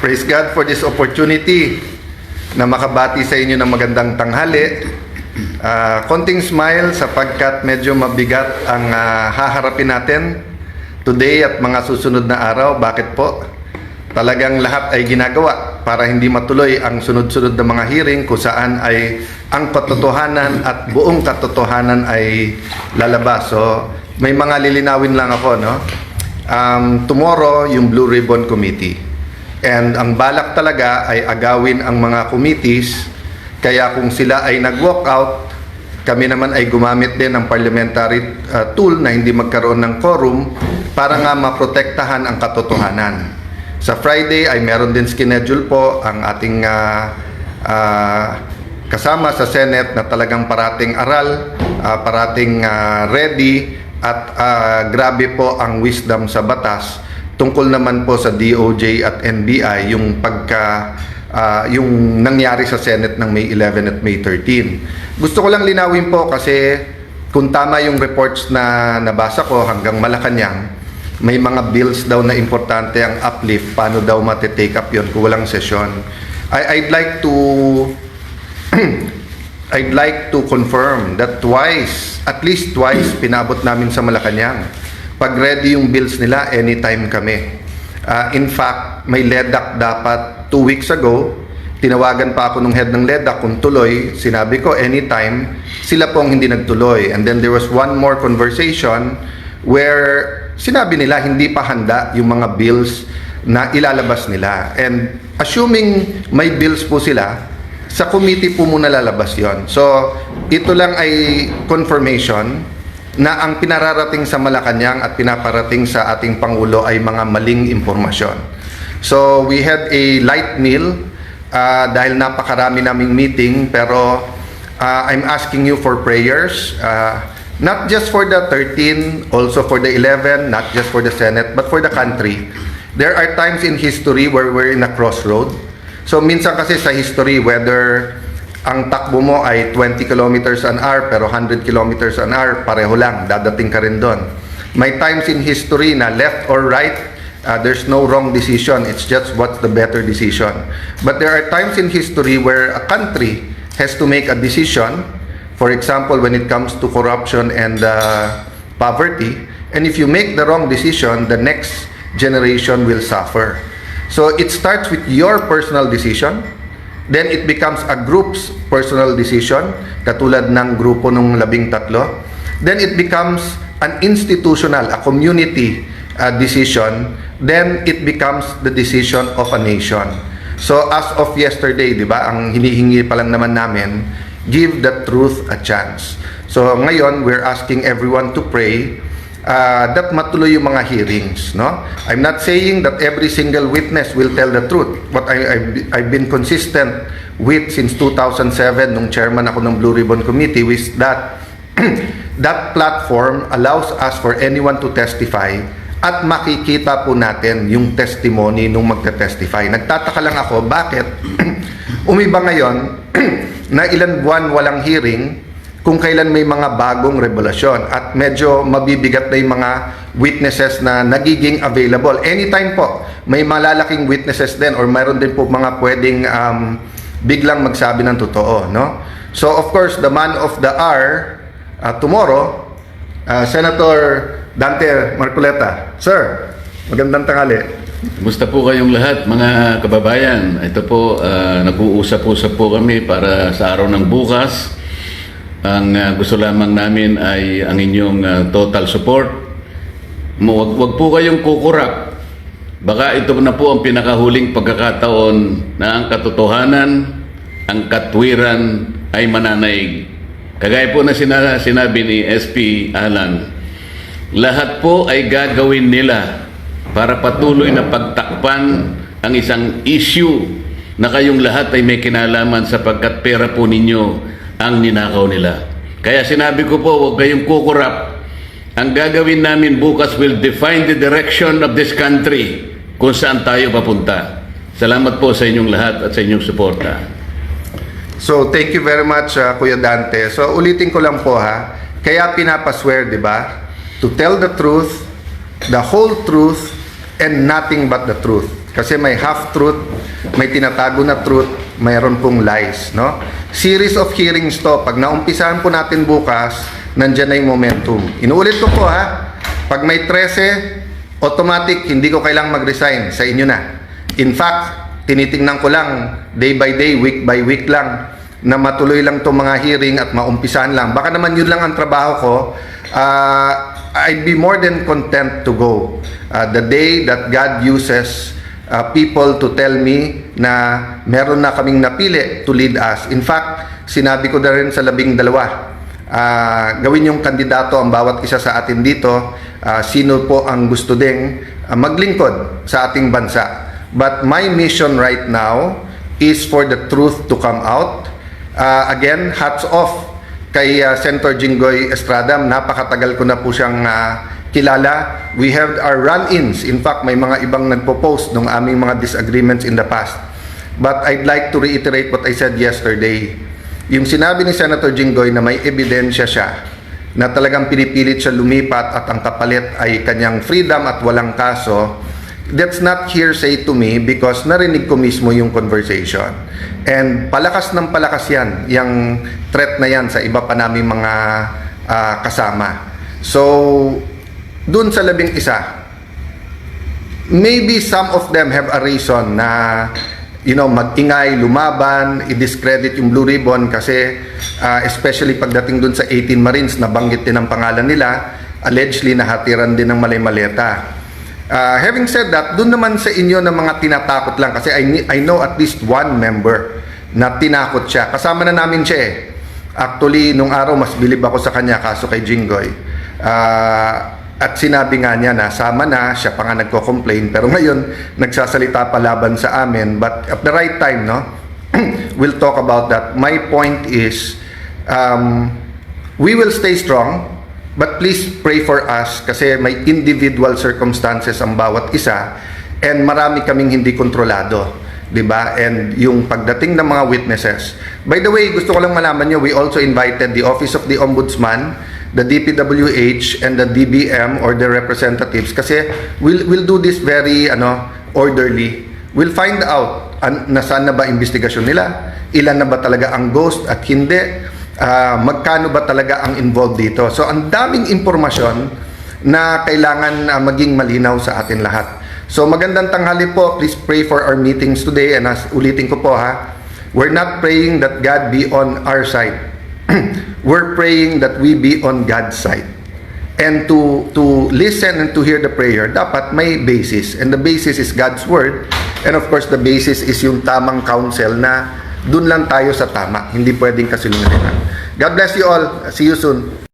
Praise God for this opportunity na makabati sa inyo ng magandang tanghali. Konting smile sapagkat medyo mabigat ang haharapin natin today at mga susunod na araw. Bakit po? Talagang lahat ay ginagawa para hindi matuloy ang sunod-sunod na mga hearing kung saan ay ang katotohanan at buong katotohanan ay lalabas. So, may mga lilinawin lang ako, no? Tomorrow, yung Blue Ribbon Committee. And ang balak talaga ay agawin ang mga committees. Kaya kung sila ay nag-walk out, kami naman ay gumamit din ng parliamentary tool na hindi magkaroon ng quorum para nga maprotektahan ang katotohanan. Sa Friday ay meron din schedule po ang ating kasama sa Senate na talagang parating aral, parating ready at grabe po ang wisdom sa batas. Tungkol naman po sa DOJ at NBI yung yung nangyari sa Senate ng May 11 at May 13. Gusto ko lang linawin po kasi kung tama yung reports na nabasa ko hanggang Malacanang, may mga bills daw na importante ang uplift, paano daw matitake up yun kung walang sesyon. I'd like to confirm that at least twice pinabot namin sa Malacanang. Pag ready yung bills nila, anytime kami. In fact, may LEDAC dapat 2 weeks ago. Tinawagan pa ako nung head ng LEDAC kung tuloy. Sinabi ko, anytime. Sila pong hindi nagtuloy. And then there was one more conversation where sinabi nila hindi pa handa yung mga bills na ilalabas nila. And assuming may bills po sila, sa committee po muna lalabas yon. So, ito lang ay confirmation na ang pinararating sa Malacanang at pinaparating sa ating Pangulo ay mga maling impormasyon. So, we had a light meal dahil napakarami naming meeting, pero I'm asking you for prayers, not just for the 13, also for the 11, not just for the Senate, but for the country. There are times in history where we're in a crossroad. So, minsan kasi sa history, whether ang takbo mo ay 20 kilometers an hour pero 100 kilometers an hour, pareho lang, dadating ka rin doon. May times in history na left or right, there's no wrong decision, it's just what's the better decision. But there are times in history where a country has to make a decision, for example, when it comes to corruption and poverty, and if you make the wrong decision, the next generation will suffer. So it starts with your personal decision. Then it becomes a group's personal decision, katulad ng grupo ng 13. Then it becomes an institutional, a community decision. Then it becomes the decision of a nation. So as of yesterday, di ba, ang hinihingi pa lang naman namin, give the truth a chance. So ngayon, we're asking everyone to pray that matuloy yung mga hearings, no? I'm not saying that every single witness will tell the truth. What I've been consistent with since 2007 nung chairman ako ng Blue Ribbon Committee was that that platform allows us for anyone to testify at makikita po natin yung testimony nung magte-testify. Nagtataka lang ako, bakit umiba ngayon na ilan buwan walang hearing kung kailan may mga bagong revelasyon at medyo mabibigat na yung mga witnesses na nagiging available. Anytime po, may malalaking witnesses din or mayroon din po mga pwedeng biglang magsabi ng totoo, no? So, of course, the man of the hour tomorrow, Senator Dante Marcoleta. Sir, magandang tanghali. Kumusta po kayong lahat, mga kababayan? Ito po, nag-uusap-usap po kami para sa araw ng bukas. Ang gusto lamang namin ay ang inyong total support. Wag po kayong kukurap. Baka ito na po ang pinakahuling pagkakataon na ang katotohanan, ang katwiran ay mananaig. Kagaya po na sinabi ni SP Alan, lahat po ay gagawin nila para patuloy na pagtakpan ang isang issue na kayong lahat ay may kinalaman sapagkat pera po ninyo ang ninakaw nila. Kaya sinabi ko po, huwag kayong kukurap. Ang gagawin namin bukas will define the direction of this country kung saan tayo papunta. Salamat po sa inyong lahat at sa inyong suporta. So, thank you very much, Kuya Dante. So, ulitin ko lang po ha. Kaya pinapaswear, di ba? To tell the truth, the whole truth, and nothing but the truth. Kasi may half-truth, may tinatago na truth, mayroon pong lies, no? Series of hearings to. Pag naumpisahan po natin bukas, nandyan na yung momentum. Inuulit ko po ha, pag may 13, automatic, hindi ko kailang mag-resign, sa inyo na. In fact, tinitingnan ko lang, day by day, week by week lang, na matuloy lang itong mga hearing at maumpisahan lang. Baka naman yun lang ang trabaho ko, I'd be more than content to go. The day that God uses people to tell me na meron na kaming napili to lead us. In fact, sinabi ko na rin sa 12, gawin yung kandidato ang bawat isa sa atin dito, sino po ang gusto ding maglingkod sa ating bansa. But my mission right now is for the truth to come out. Again, hats off kay Senator Jinggoy Estrada. Napakatagal ko na po siyang kilala. We have our run-ins. In fact, may mga ibang nagpo-post ng aming mga disagreements in the past. But I'd like to reiterate what I said yesterday. Yung sinabi ni Senator Jinggoy na may ebidensya siya na talagang pinipilit siya lumipat at ang kapalit ay kanyang freedom at walang kaso, that's not hearsay to me because narinig ko mismo yung conversation. And palakas ng palakas yan, yung threat na yan sa iba pa naming mga kasama. So, dun sa 11, maybe some of them have a reason na mag-ingay, lumaban, i-discredit yung Blue Ribbon kasi especially pagdating dun sa 18 Marines, nabanggit din ang pangalan nila, allegedly nahatiran din ng malay-maleta. Having said that, dun naman sa inyo na mga tinatakot lang kasi I know at least one member na tinakot siya. Kasama na namin siya eh. Actually, nung araw, mas bilib ako sa kanya kaso kay Jinggoy. At sinabi nga niya na sama na, siya pa nga nagko-complain, pero ngayon nagsasalita pa laban sa amin. But at the right time, no, we'll talk about that. My point is, we will stay strong, but please pray for us kasi may individual circumstances ang bawat isa and marami kaming hindi kontrolado, di ba? And yung pagdating ng mga witnesses. By the way, gusto ko lang malaman nyo, we also invited the Office of the Ombudsman, the DPWH, and the DBM or the representatives kasi we'll do this very orderly. We'll find out nasaan na ba investigasyon nila, ilan na ba talaga ang ghost at hindi, magkano ba talaga ang involved dito. So ang daming impormasyon na kailangan maging malinaw sa atin lahat. So magandang tanghali po. Please pray for our meetings today. And ulitin ko po ha, we're not praying that God be on our side. We're praying that we be on God's side. And to listen and to hear the prayer, dapat may basis. And the basis is God's word. And of course, the basis is yung tamang counsel na dun lang tayo sa tama. Hindi pwedeng kasinungalingan. God bless you all. See you soon.